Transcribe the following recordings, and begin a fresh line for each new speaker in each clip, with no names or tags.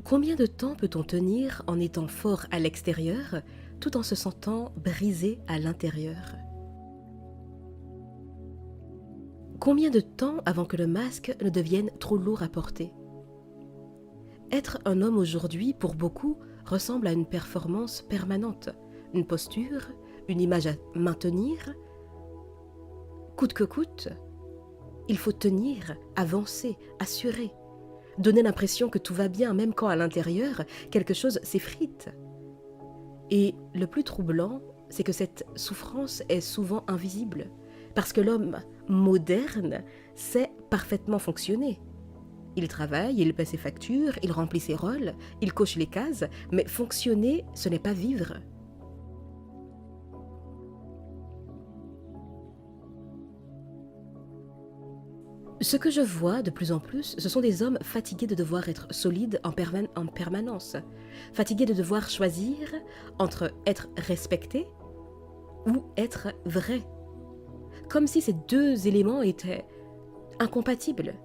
Combien de temps peut-on tenir en étant fort à l'extérieur tout en se sentant brisé à l'intérieur? Combien de temps avant que le masque ne devienne trop lourd à porter? Être un homme aujourd'hui, pour beaucoup, ressemble à une performance permanente, une posture, une image à maintenir. Coûte que coûte, il faut tenir, avancer, assurer, donner l'impression que tout va bien, même quand à l'intérieur, quelque chose s'effrite. Et le plus troublant, c'est que cette souffrance est souvent invisible, parce que l'homme moderne sait parfaitement fonctionner. Il travaille, il paie ses factures, il remplit ses rôles, il coche les cases, mais fonctionner, ce n'est pas vivre. Ce que je vois de plus en plus, ce sont des hommes fatigués de devoir être solides en permanence, fatigués de devoir choisir entre être respecté ou être vrai, comme si ces deux éléments étaient incompatibles.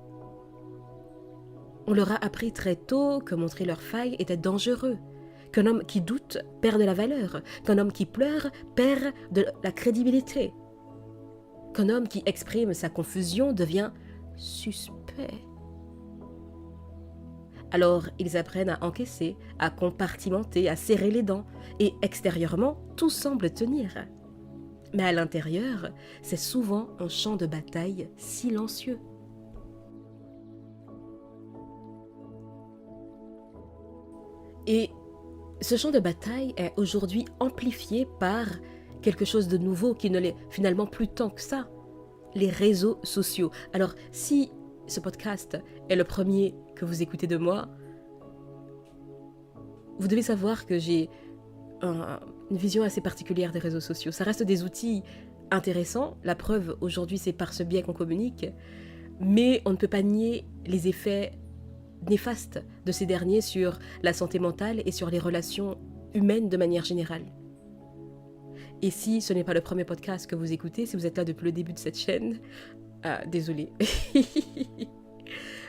On leur a appris très tôt que montrer leurs failles était dangereux, qu'un homme qui doute perd de la valeur, qu'un homme qui pleure perd de la crédibilité, qu'un homme qui exprime sa confusion devient suspect. Alors ils apprennent à encaisser, à compartimenter, à serrer les dents, et extérieurement, tout semble tenir. Mais à l'intérieur, c'est souvent un champ de bataille silencieux. Et ce champ de bataille est aujourd'hui amplifié par quelque chose de nouveau qui ne l'est finalement plus tant que ça, les réseaux sociaux. Alors, si ce podcast est le premier que vous écoutez de moi, vous devez savoir que j'ai une vision assez particulière des réseaux sociaux. Ça reste des outils intéressants. La preuve, aujourd'hui, c'est par ce biais qu'on communique. Mais on ne peut pas nier les effets néfastes de ces derniers sur la santé mentale et sur les relations humaines de manière générale. Et si ce n'est pas le premier podcast que vous écoutez, si vous êtes là depuis le début de cette chaîne, désolé.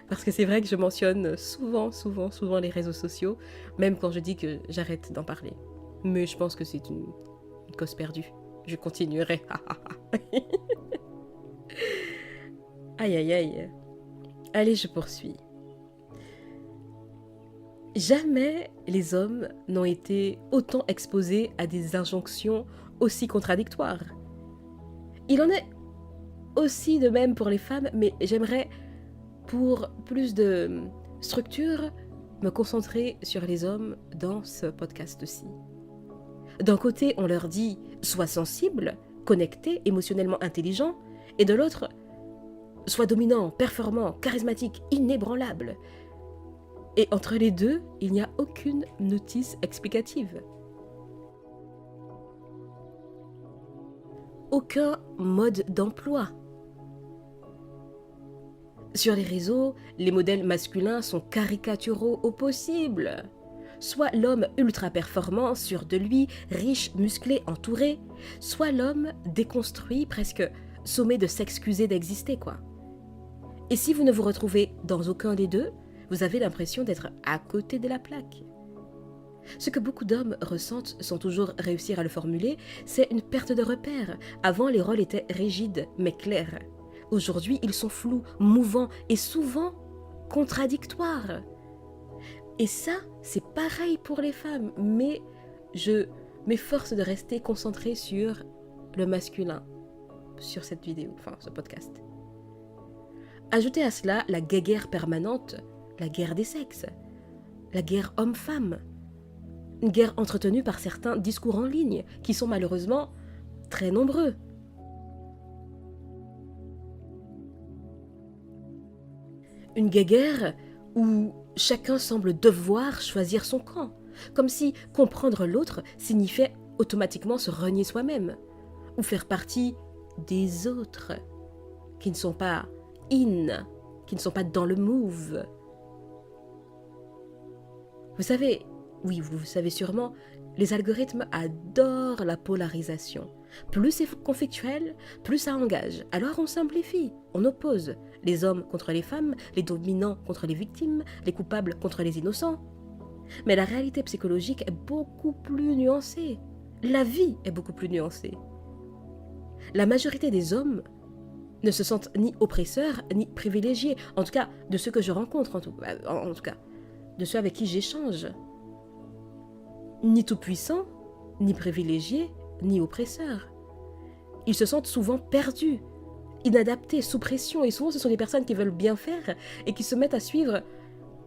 Parce que c'est vrai que je mentionne souvent les réseaux sociaux, même quand je dis que j'arrête d'en parler. Mais je pense que c'est une cause perdue. Je continuerai. Aïe aïe aïe. Allez, je poursuis. Jamais les hommes n'ont été autant exposés à des injonctions aussi contradictoires. Il en est aussi de même pour les femmes, mais j'aimerais, pour plus de structure, me concentrer sur les hommes dans ce podcast-ci. D'un côté, on leur dit « sois sensible, connecté, émotionnellement intelligent », et de l'autre « sois dominant, performant, charismatique, inébranlable ». Et entre les deux, il n'y a aucune notice explicative. Aucun mode d'emploi. Sur les réseaux, les modèles masculins sont caricaturaux au possible. Soit l'homme ultra performant, sûr de lui, riche, musclé, entouré, soit l'homme déconstruit, presque sommé de s'excuser d'exister, quoi. Et si vous ne vous retrouvez dans aucun des deux, vous avez l'impression d'être à côté de la plaque. Ce que beaucoup d'hommes ressentent sans toujours réussir à le formuler, c'est une perte de repère. Avant, les rôles étaient rigides, mais clairs. Aujourd'hui, ils sont flous, mouvants et souvent contradictoires. Et ça, c'est pareil pour les femmes, mais je m'efforce de rester concentrée sur le masculin, sur cette vidéo, enfin ce podcast. Ajoutez à cela la guéguerre permanente, la guerre des sexes, la guerre homme-femme, une guerre entretenue par certains discours en ligne, qui sont malheureusement très nombreux. Une guerre où chacun semble devoir choisir son camp, comme si comprendre l'autre signifiait automatiquement se renier soi-même, ou faire partie des autres, qui ne sont pas in, qui ne sont pas dans le move. Vous savez, oui, vous savez sûrement, les algorithmes adorent la polarisation. Plus c'est conflictuel, plus ça engage. Alors on simplifie, on oppose les hommes contre les femmes, les dominants contre les victimes, les coupables contre les innocents. Mais la réalité psychologique est beaucoup plus nuancée. La vie est beaucoup plus nuancée. La majorité des hommes ne se sentent ni oppresseurs ni privilégiés, en tout cas de ceux que je rencontre, en tout cas de ceux avec qui j'échange. Ni tout-puissants, ni privilégiés, ni oppresseurs. Ils se sentent souvent perdus, inadaptés, sous pression, et souvent ce sont des personnes qui veulent bien faire et qui se mettent à suivre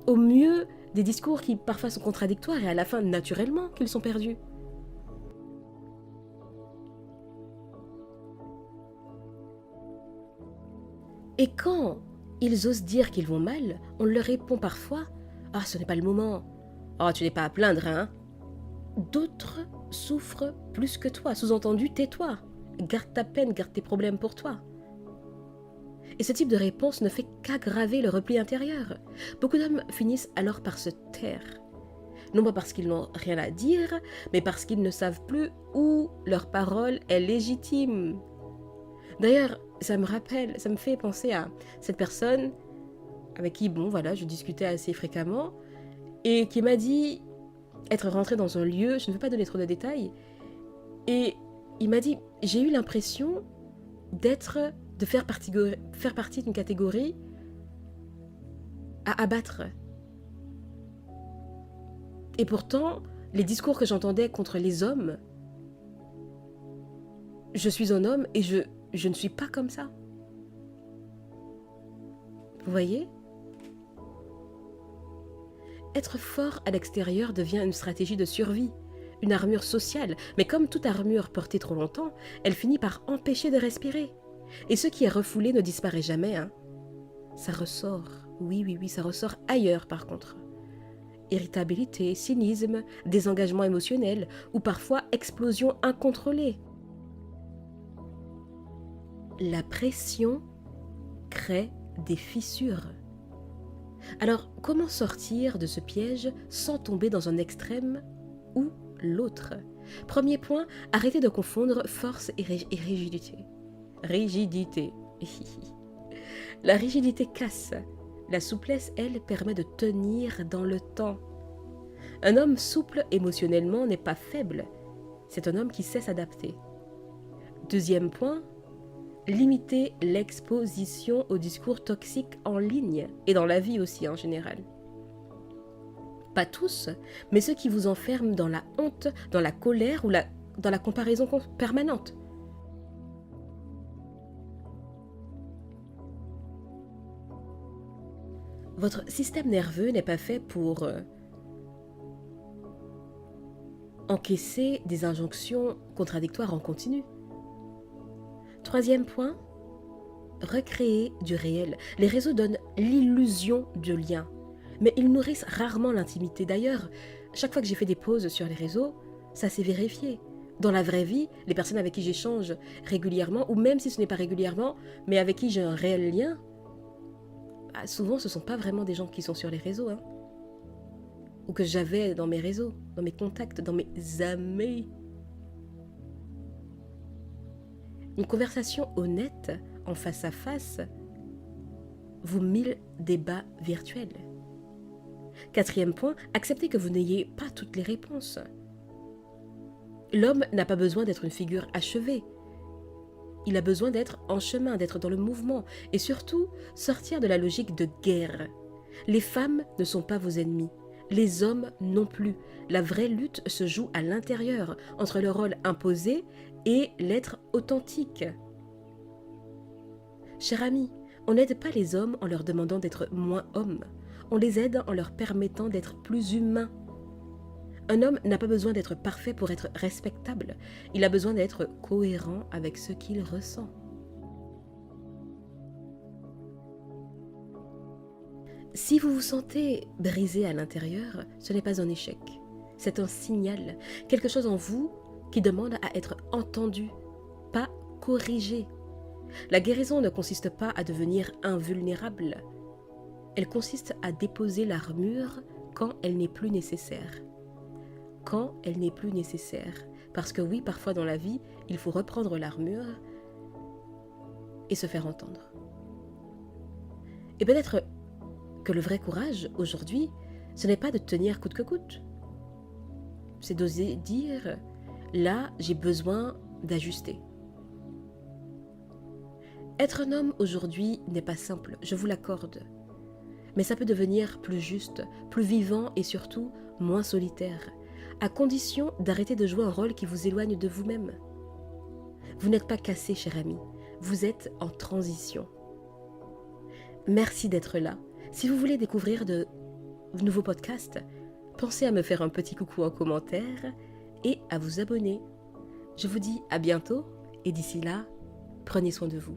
au mieux des discours qui parfois sont contradictoires et à la fin naturellement qu'ils sont perdus. Et quand ils osent dire qu'ils vont mal, on leur répond parfois « Ah, ce n'est pas le moment. Ah, tu n'es pas à plaindre, hein ?» D'autres souffrent plus que toi. Sous-entendu, tais-toi. Garde ta peine, garde tes problèmes pour toi. Et ce type de réponse ne fait qu'aggraver le repli intérieur. Beaucoup d'hommes finissent alors par se taire. Non pas parce qu'ils n'ont rien à dire, mais parce qu'ils ne savent plus où leur parole est légitime. D'ailleurs, ça me fait penser à cette personne avec qui, je discutais assez fréquemment et qui m'a dit être rentré dans un lieu, je ne veux pas donner trop de détails, et il m'a dit, j'ai eu l'impression de faire partie d'une catégorie à abattre. Et pourtant, les discours que j'entendais contre les hommes, je suis un homme et je ne suis pas comme ça. Vous voyez ? Être fort à l'extérieur devient une stratégie de survie, une armure sociale, mais comme toute armure portée trop longtemps, elle finit par empêcher de respirer. Et ce qui est refoulé ne disparaît jamais, hein. Ça ressort, oui, ça ressort ailleurs par contre. Irritabilité, cynisme, désengagement émotionnel ou parfois explosion incontrôlée. La pression crée des fissures. Alors, comment sortir de ce piège sans tomber dans un extrême ou l'autre ? Premier point, arrêtez de confondre force et rigidité. Rigidité. La rigidité casse. La souplesse, elle, permet de tenir dans le temps. Un homme souple émotionnellement n'est pas faible. C'est un homme qui sait s'adapter. Deuxième point, limiter l'exposition aux discours toxiques en ligne et dans la vie aussi en général. Pas tous, mais ceux qui vous enferment dans la honte, dans la colère ou dans la comparaison permanente. Votre système nerveux n'est pas fait pour encaisser des injonctions contradictoires en continu. Troisième point, recréer du réel. Les réseaux donnent l'illusion du lien, mais ils nourrissent rarement l'intimité. D'ailleurs, chaque fois que j'ai fait des pauses sur les réseaux, ça s'est vérifié. Dans la vraie vie, les personnes avec qui j'échange régulièrement, ou même si ce n'est pas régulièrement, mais avec qui j'ai un réel lien, souvent ce ne sont pas vraiment des gens qui sont sur les réseaux, hein, ou que j'avais dans mes réseaux, dans mes contacts, dans mes amis. Une conversation honnête, en face à face, vous mille débats virtuels. Quatrième point, acceptez que vous n'ayez pas toutes les réponses. L'homme n'a pas besoin d'être une figure achevée. Il a besoin d'être en chemin, d'être dans le mouvement et surtout sortir de la logique de guerre. Les femmes ne sont pas vos ennemis, les hommes non plus. La vraie lutte se joue à l'intérieur, entre le rôle imposé et l'être authentique. Cher ami, on n'aide pas les hommes en leur demandant d'être moins hommes. On les aide en leur permettant d'être plus humains. Un homme n'a pas besoin d'être parfait pour être respectable. Il a besoin d'être cohérent avec ce qu'il ressent. Si vous vous sentez brisé à l'intérieur, ce n'est pas un échec. C'est un signal, quelque chose en vous qui demande à être entendu, pas corrigé. La guérison ne consiste pas à devenir invulnérable. Elle consiste à déposer l'armure quand elle n'est plus nécessaire. Quand elle n'est plus nécessaire. Parce que oui, parfois dans la vie, il faut reprendre l'armure et se faire entendre. Et peut-être que le vrai courage, aujourd'hui, ce n'est pas de tenir coûte que coûte. C'est d'oser dire, là, j'ai besoin d'ajuster. Être un homme aujourd'hui n'est pas simple, je vous l'accorde. Mais ça peut devenir plus juste, plus vivant et surtout moins solitaire, à condition d'arrêter de jouer un rôle qui vous éloigne de vous-même. Vous n'êtes pas cassé, cher ami, vous êtes en transition. Merci d'être là. Si vous voulez découvrir de nouveaux podcasts, pensez à me faire un petit coucou en commentaire et à vous abonner. Je vous dis à bientôt et d'ici là, prenez soin de vous.